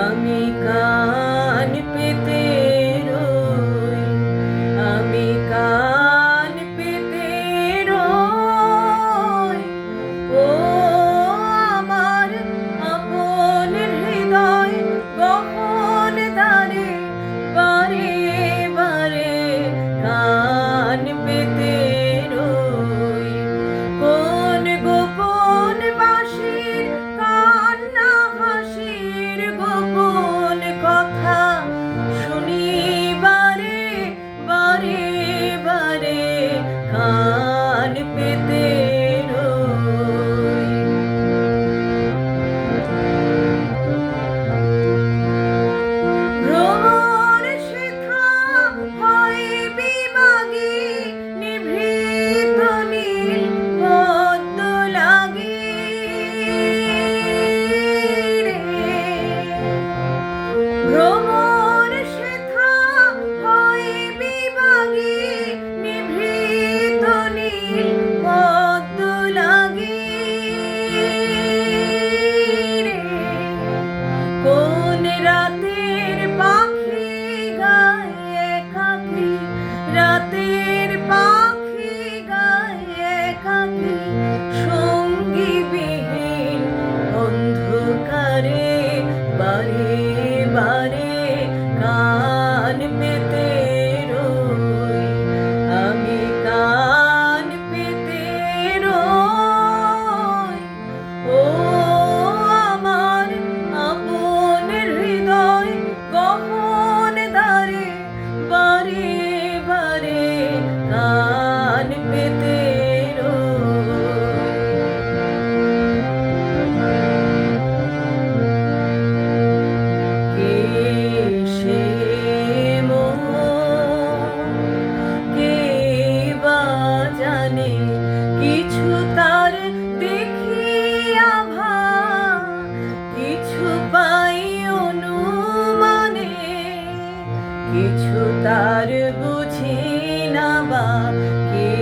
আমি কান পেতে রই, আমি কান পেতে রই, ও আমার আপন হৃদয় গহন দ্বারে বারে বারে কান পেতে রই। কোন গোপন বাঁশির কান্না হাসির গোপন কথা শুনি বারে বারে বারে কান পেতে রই। ভ্রমর শেখা হয় বিমাগী, নিভৃত নীল পদ্ম লাগি রে। ভ্রমর শেখা হয় বিমাগী, নিভৃত নীল পদ্ম লাগি রে। কোন রাতের পাখি গায় একাকী, রাতের পাখি গায় একাকী, সঙ্গী বিহীন অন্ধকারে বারে বারে কান পেতে রই। আমি কান পেতে রই, ও আমার আপন হৃদয় গহন দ্বারে বারে বারে কান পেতে রই। কে সে মন, কে বা জানে কিছু তার দেখি আভা, কিছু পাই অনুমানে, কিছু তার বুঝি না বা। কে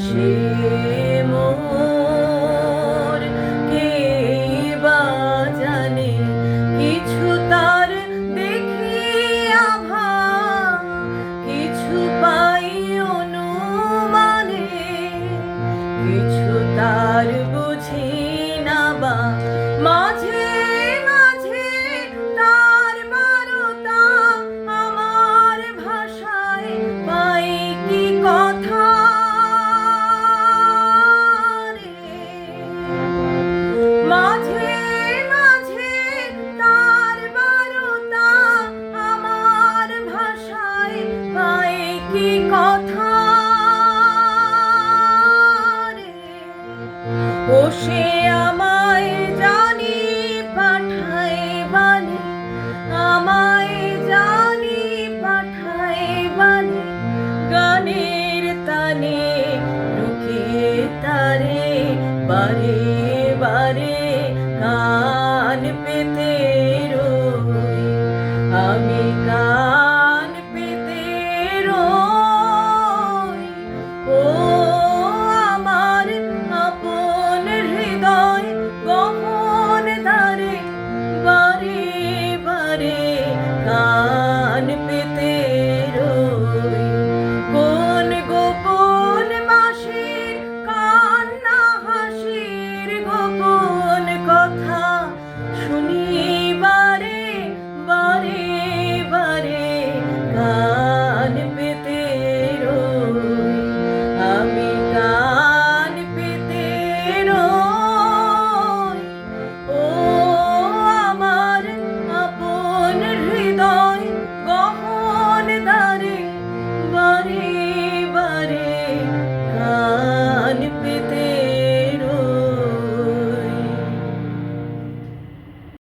সে মোর, কে বা জানে কিছু তার দেখি আভা, কিছু পাই অনুমানে, কিছু তার বুঝি না বা। মাঝে মাঝে তার বারতা আমার ভাষায় পাই কি কথা রে। মাঝে মাঝে তার বারতা আমার ভাষায় পাই কি কথা রে। ও সে আমায় জানি পাঠায় বাণী, আমায় জানি পাঠায় বাণী, গানের তানে লুকিয়ে তারে বারে বারে